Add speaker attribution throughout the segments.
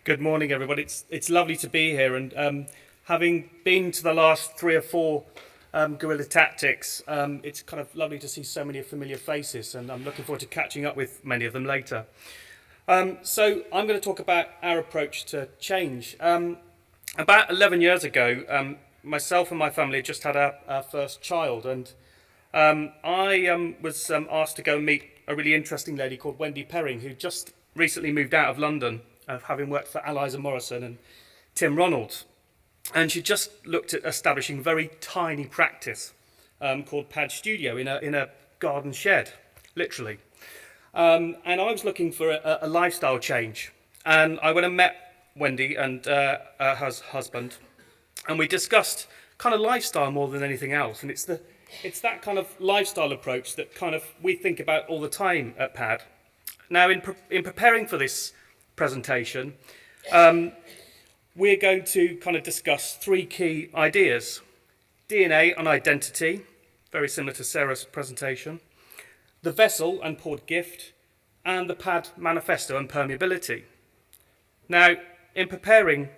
Speaker 1: Good morning, everybody. It's lovely to be here, and having been to the last three or four guerrilla tactics, it's kind of lovely to see so many familiar faces, and I'm looking forward to catching up with many of them later. So I'm going to talk about our approach to change. About 11 years ago, myself and my family just had our first child, and I was asked to go and meet a really interesting lady called Wendy Perring, who just recently moved out of London, having worked for Allies and Morrison and Tim Ronalds. And she just looked at establishing a very tiny practice called Pad Studio in a garden shed, literally. And I was looking for a lifestyle change. And I went and met Wendy and her husband, and we discussed kind of lifestyle more than anything else. And it's that kind of lifestyle approach that kind of we think about all the time at Pad. Now, in preparing for this presentation, we're going to kind of discuss three key ideas: DNA and identity, very similar to Sarah's presentation, the vessel and poured gift, and the Pad manifesto and permeability. Now, in preparing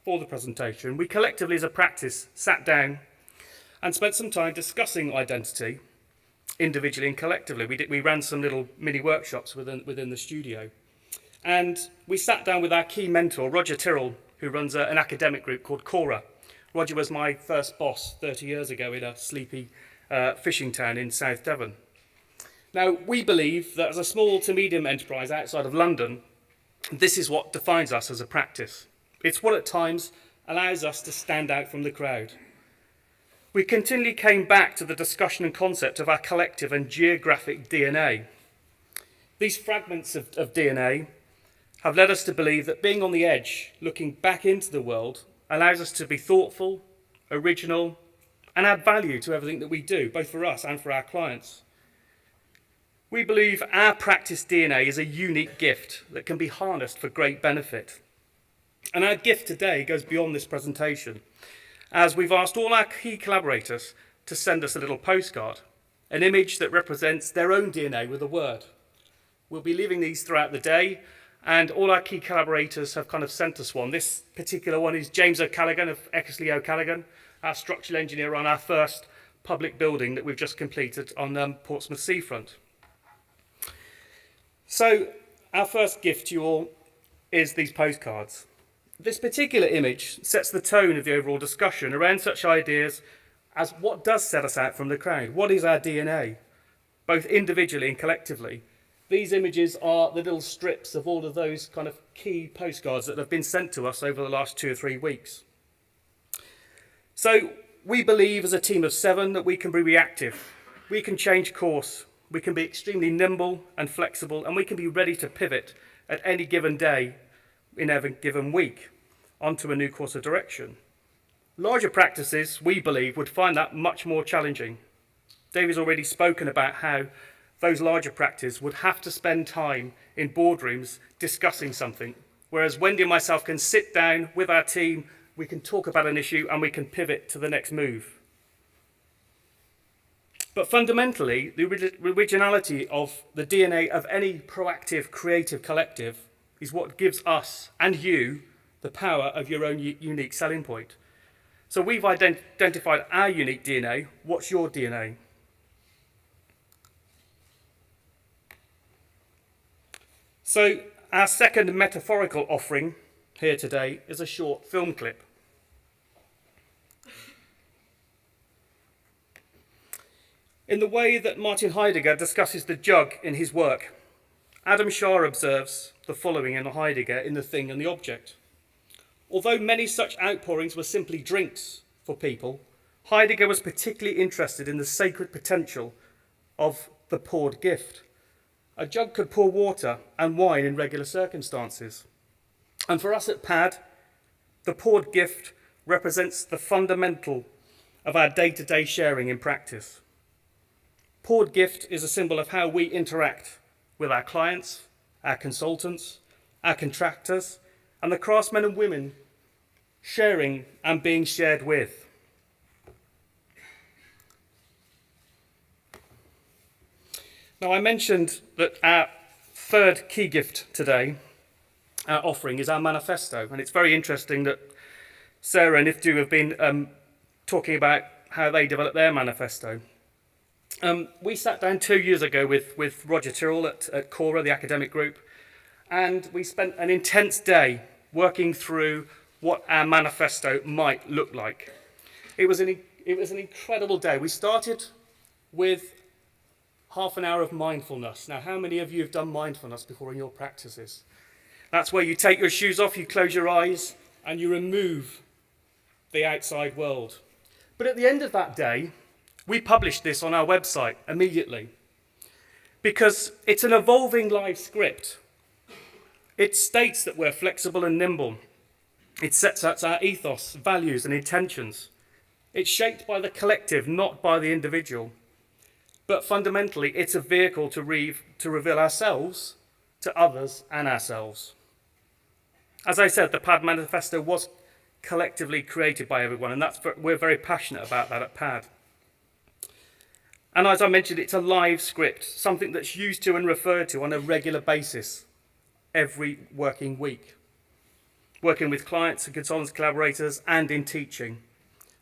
Speaker 1: for the presentation, we collectively as a practice sat down and spent some time discussing identity individually and collectively. We ran some little mini workshops within the studio. And we sat down with our key mentor, Roger Tyrrell, who runs an academic group called Cora. Roger was my first boss 30 years ago in a sleepy fishing town in South Devon. Now, we believe that as a small to medium enterprise outside of London, this is what defines us as a practice. It's what at times allows us to stand out from the crowd. We continually came back to the discussion and concept of our collective and geographic DNA. These fragments of DNA have led us to believe that being on the edge, looking back into the world, allows us to be thoughtful, original, and add value to everything that we do, both for us and for our clients. We believe our practice DNA is a unique gift that can be harnessed for great benefit. And our gift today goes beyond this presentation, as we've asked all our key collaborators to send us a little postcard, an image that represents their own DNA with a word. We'll be leaving these throughout the day, and all our key collaborators have kind of sent us one. This particular one is James O'Callaghan of Eckersley O'Callaghan, our structural engineer on our first public building that we've just completed on Portsmouth Seafront. So our first gift to you all is these postcards. This particular image sets the tone of the overall discussion around such ideas as what does set us out from the crowd? What is our DNA, both individually and collectively? These images are the little strips of all of those kind of key postcards that have been sent to us over the last 2 or 3 weeks. So we believe as a team of 7 that we can be reactive, we can change course, we can be extremely nimble and flexible, and we can be ready to pivot at any given day in every given week onto a new course of direction. Larger practices, we believe, would find that much more challenging. David's already spoken about how those larger practices would have to spend time in boardrooms discussing something, whereas Wendy and myself can sit down with our team, we can talk about an issue, and we can pivot to the next move. But fundamentally, the originality of the DNA of any proactive, creative collective is what gives us and you the power of your own unique selling point. So we've identified our unique DNA. What's your DNA? So our second metaphorical offering here today is a short film clip. In the way that Martin Heidegger discusses the jug in his work, Adam Shah observes the following in Heidegger in The Thing and the Object. Although many such outpourings were simply drinks for people, Heidegger was particularly interested in the sacred potential of the poured gift. A jug could pour water and wine in regular circumstances. And for us at Pad, the poured gift represents the fundamental of our day-to-day sharing in practice. Poured gift is a symbol of how we interact with our clients, our consultants, our contractors, and the craftsmen and women sharing and being shared with. Now, I mentioned that our third key gift today offering is our manifesto. And it's very interesting that Sarah and Ifdu have been talking about how they developed their manifesto. We sat down 2 years ago with Roger Tyrrell at Cora, the academic group, and we spent an intense day working through what our manifesto might look like. It was an incredible day. We started with half an hour of mindfulness. Now, how many of you have done mindfulness before in your practices? That's where you take your shoes off, you close your eyes, and you remove the outside world. But at the end of that day, we published this on our website immediately because it's an evolving live script. It states that we're flexible and nimble. It sets out our ethos, values, and intentions. It's shaped by the collective, not by the individual. But fundamentally, it's a vehicle to reveal ourselves to others and ourselves. As I said, the PAD Manifesto was collectively created by everyone, and we're very passionate about that at PAD. And as I mentioned, it's a live script, something that's used to and referred to on a regular basis every working week, working with clients and consultants, collaborators, and in teaching.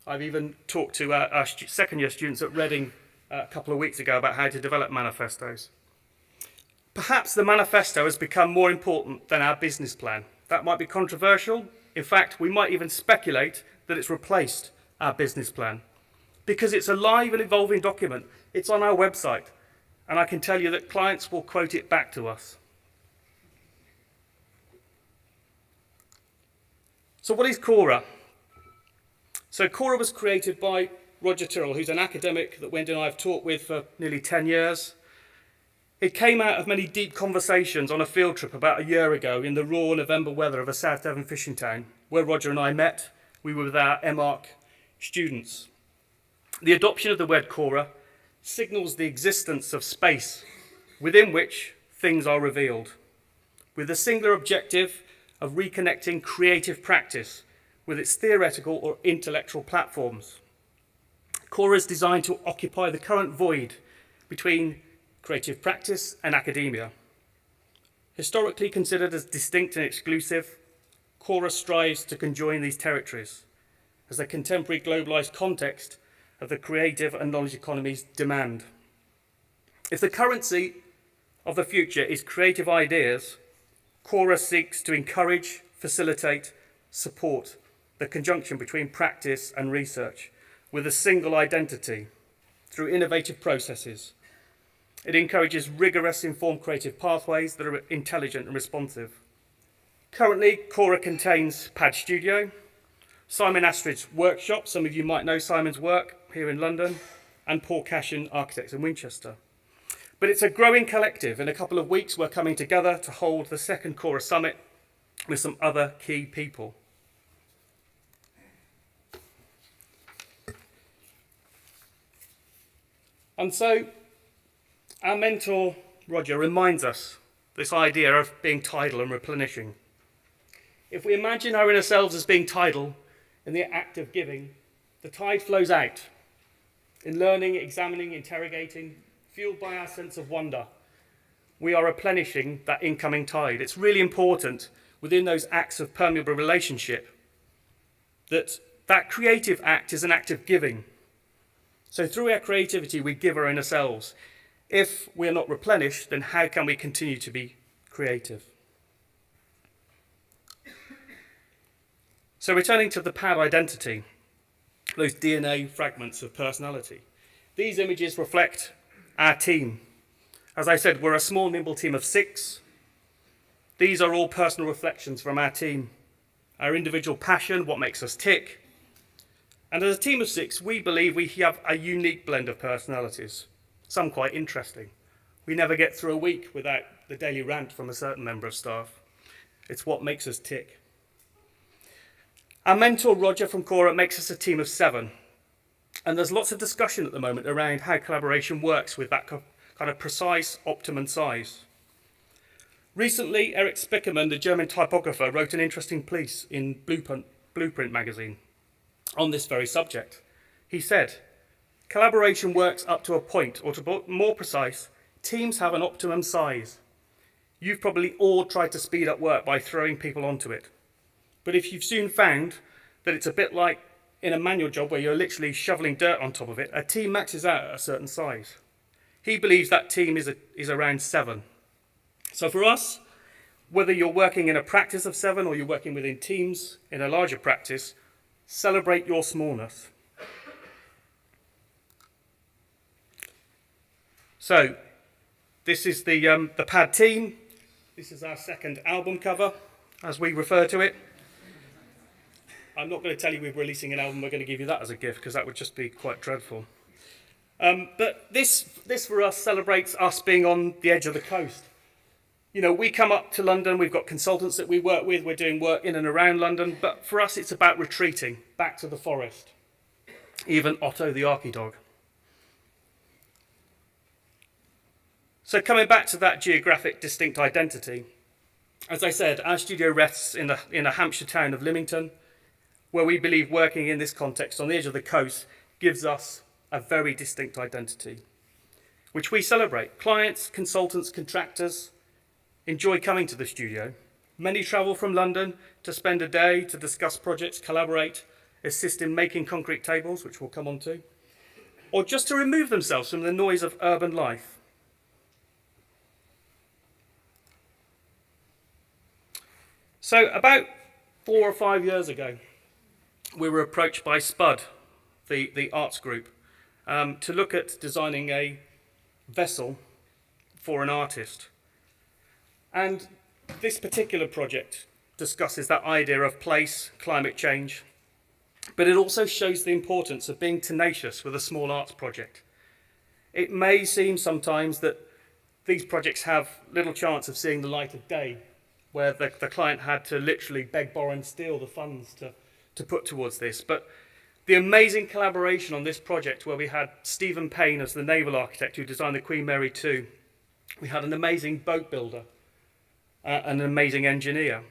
Speaker 1: I've even talked to our second-year students at Reading a couple of weeks ago about how to develop manifestos. Perhaps the manifesto has become more important than our business plan. That might be controversial. In fact, we might even speculate that it's replaced our business plan because it's a live and evolving document. It's on our website, and I can tell you that clients will quote it back to us. So what is Cora? So Cora was created by Roger Tyrrell, who's an academic that Wendy and I have taught with for nearly 10 years. It came out of many deep conversations on a field trip about a year ago in the raw November weather of a South Devon fishing town, where Roger and I met. We were with our MArch students. The adoption of the word Cora signals the existence of space within which things are revealed, with the singular objective of reconnecting creative practice with its theoretical or intellectual platforms. Cora is designed to occupy the current void between creative practice and academia. Historically considered as distinct and exclusive, Cora strives to conjoin these territories as the contemporary globalized context of the creative and knowledge economies demand. If the currency of the future is creative ideas, Cora seeks to encourage, facilitate, support the conjunction between practice and research with a single identity through innovative processes. It encourages rigorous, informed creative pathways that are intelligent and responsive. Currently, Cora contains PAD Studio, Simon Astrid's workshop, some of you might know Simon's work here in London, and Paul Cashin Architects in Winchester. But it's a growing collective. In a couple of weeks, we're coming together to hold the second Cora Summit with some other key people. And so, our mentor, Roger, reminds us this idea of being tidal and replenishing. If we imagine our inner selves as being tidal in the act of giving, the tide flows out in learning, examining, interrogating, fueled by our sense of wonder. We are replenishing that incoming tide. It's really important within those acts of permeable relationship that that creative act is an act of giving. So through our creativity, we give our inner selves. If we're not replenished, then how can we continue to be creative? So returning to the PAD identity, those DNA fragments of personality. These images reflect our team. As I said, we're a small, nimble team of 6. These are all personal reflections from our team. Our individual passion, what makes us tick. And as a team of 6, we believe we have a unique blend of personalities, some quite interesting. We never get through a week without the daily rant from a certain member of staff. It's what makes us tick. Our mentor, Roger from Cora, makes us a team of 7. And there's lots of discussion at the moment around how collaboration works with that kind of precise optimum size. Recently, Eric Spickermann, the German typographer, wrote an interesting piece in Blueprint magazine on this very subject. He said, collaboration works up to a point, or to be more precise, teams have an optimum size. You've probably all tried to speed up work by throwing people onto it. But if you've soon found that it's a bit like in a manual job where you're literally shoveling dirt on top of it, a team maxes out at a certain size. He believes that team is around 7. So for us, whether you're working in a practice of 7 or you're working within teams in a larger practice, celebrate your smallness. So this is the PAD team. This is our second album cover, as we refer to it. I'm not going to tell you we're releasing an album, we're going to give you that as a gift, because that would just be quite dreadful. But this for us celebrates us being on the edge of the coast. You know, we come up to London, we've got consultants that we work with, we're doing work in and around London, but for us it's about retreating back to the forest. Even Otto the Archidog. So coming back to that geographic distinct identity, as I said, our studio rests in a Hampshire town of Lymington, where we believe working in this context on the edge of the coast gives us a very distinct identity, which we celebrate. Clients, consultants, contractors enjoy coming to the studio. Many travel from London to spend a day to discuss projects, collaborate, assist in making concrete tables, which we'll come on to, or just to remove themselves from the noise of urban life. So about 4 or 5 years ago, we were approached by Spud, the arts group, to look at designing a vessel for an artist. And this particular project discusses that idea of place, climate change, but it also shows the importance of being tenacious with a small arts project. It may seem sometimes that these projects have little chance of seeing the light of day, where the client had to literally beg, borrow and steal the funds to put towards this. But the amazing collaboration on this project, where we had Stephen Payne as the naval architect who designed the Queen Mary 2, we had an amazing boat builder, an amazing engineer.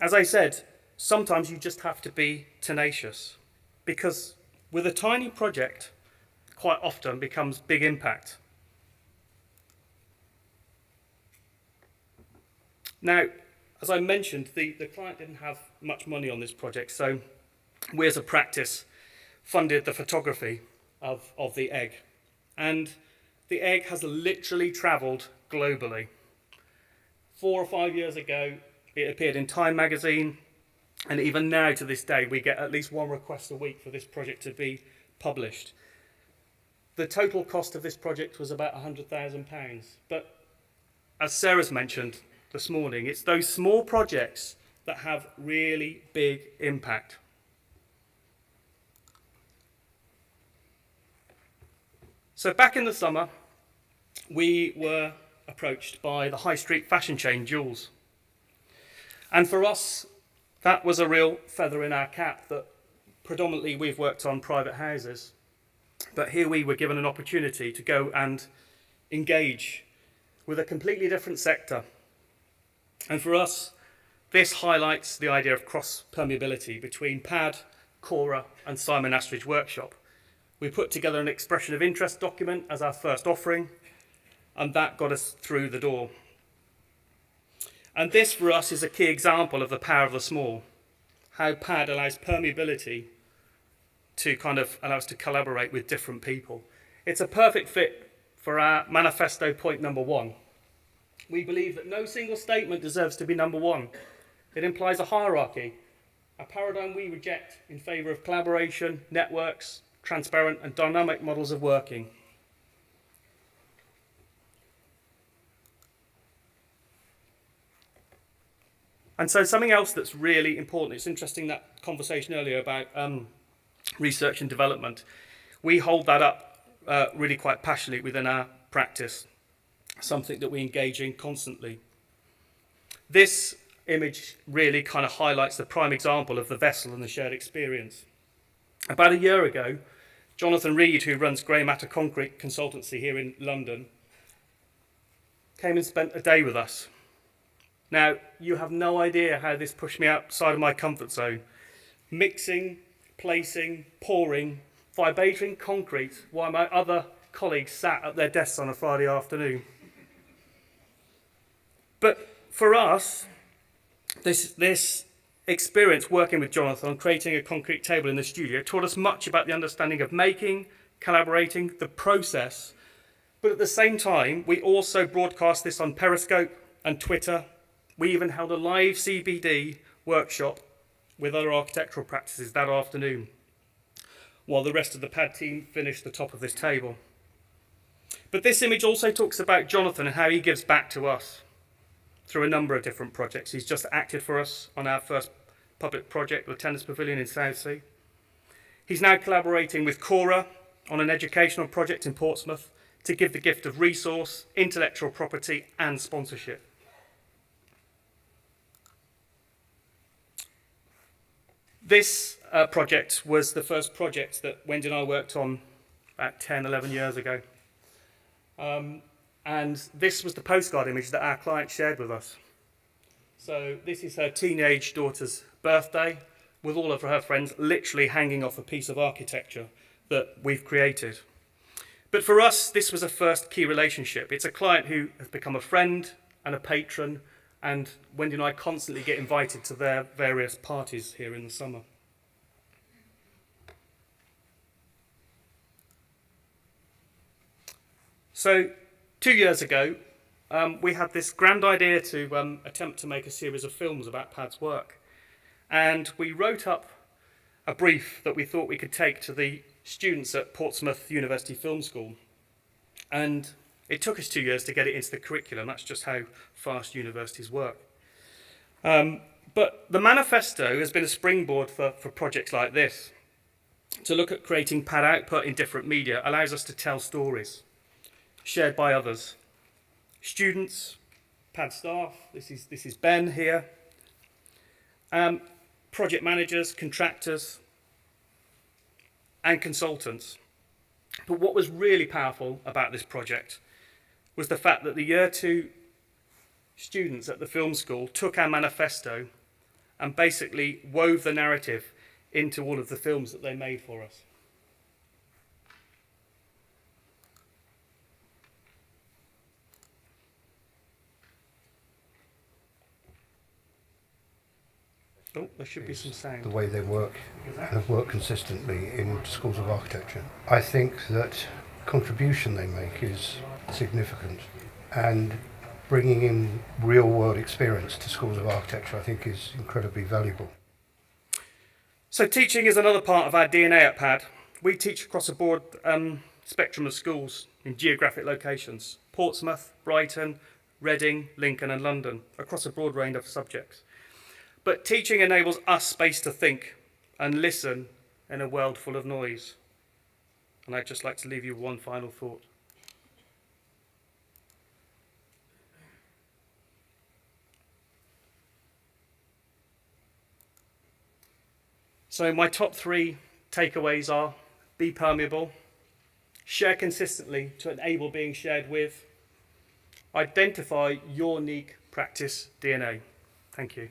Speaker 1: As I said, sometimes you just have to be tenacious, because with a tiny project, quite often becomes big impact. Now, as I mentioned, the client didn't have much money on this project, so we as a practice funded the photography of the egg. And the egg has literally travelled globally. 4 or 5 years ago, it appeared in Time magazine, and even now to this day, we get at least 1 request a week for this project to be published. The total cost of this project was about £100,000, but as Sarah's mentioned this morning, it's those small projects that have really big impact. So back in the summer, we were approached by the high street fashion chain Jules. And for us, that was a real feather in our cap, that predominantly we've worked on private houses. But here we were given an opportunity to go and engage with a completely different sector. And for us, this highlights the idea of cross-permeability between PAD, Cora and Simon Astridge Workshop. We put together an expression of interest document as our first offering, and that got us through the door. And this for us is a key example of the power of the small, how PAD allows permeability to kind of allow us to collaborate with different people. It's a perfect fit for our manifesto point number 1. We believe that no single statement deserves to be number 1. It implies a hierarchy, a paradigm we reject in favour of collaboration, networks, transparent and dynamic models of working. And so something else that's really important, it's interesting that conversation earlier about research and development. We hold that up really quite passionately within our practice, something that we engage in constantly. This image really kind of highlights the prime example of the vessel and the shared experience. About a year ago, Jonathan Reed, who runs Grey Matter Concrete Consultancy here in London, came and spent a day with us. Now, you have no idea how this pushed me outside of my comfort zone. Mixing, placing, pouring, vibrating concrete while my other colleagues sat at their desks on a Friday afternoon. But for us, this experience working with Jonathan on creating a concrete table in the studio taught us much about the understanding of making, collaborating, the process. But at the same time, we also broadcast this on Periscope and Twitter. We even held a live CBD workshop with other architectural practices that afternoon, while the rest of the pad team finished the top of this table. But this image also talks about Jonathan and how he gives back to us through a number of different projects. He's just acted for us on our first public project, the tennis pavilion in Southsea. He's now collaborating with Cora on an educational project in Portsmouth to give the gift of resource, intellectual property and sponsorship. This project was the first project that Wendy and I worked on about 10, 11 years ago. And this was the postcard image that our client shared with us. So this is her teenage daughter's birthday, with all of her friends literally hanging off a piece of architecture that we've created. But for us, this was a first key relationship. It's a client who has become a friend and a patron, and Wendy and I constantly get invited to their various parties here in the summer. So 2 years ago, we had this grand idea to attempt to make a series of films about Pad's work. And we wrote up a brief that we thought we could take to the students at Portsmouth University Film School. And it took us 2 years to get it into the curriculum. That's just how fast universities work. But the manifesto has been a springboard for projects like this. To look at creating Pad output in different media allows us to tell stories shared by others. Students, Pad staff, this is Ben here, project managers, contractors, and consultants. But what was really powerful about this project was the fact that the year 2 students at the film school took our manifesto and basically wove the narrative into all of the films that they made for us. Oh, there should be some sound.
Speaker 2: The way they work, they've worked consistently in schools of architecture. I think that contribution they make is significant, and bringing in real world experience to schools of architecture I think is incredibly valuable.
Speaker 1: So teaching is another part of our DNA at PAD. We teach across a broad spectrum of schools in geographic locations: Portsmouth, Brighton, Reading, Lincoln and London, across a broad range of subjects. But teaching enables us space to think and listen in a world full of noise. And I'd just like to leave you with one final thought. So my top 3 takeaways are: be permeable, share consistently to enable being shared with, identify your unique practice DNA. Thank you.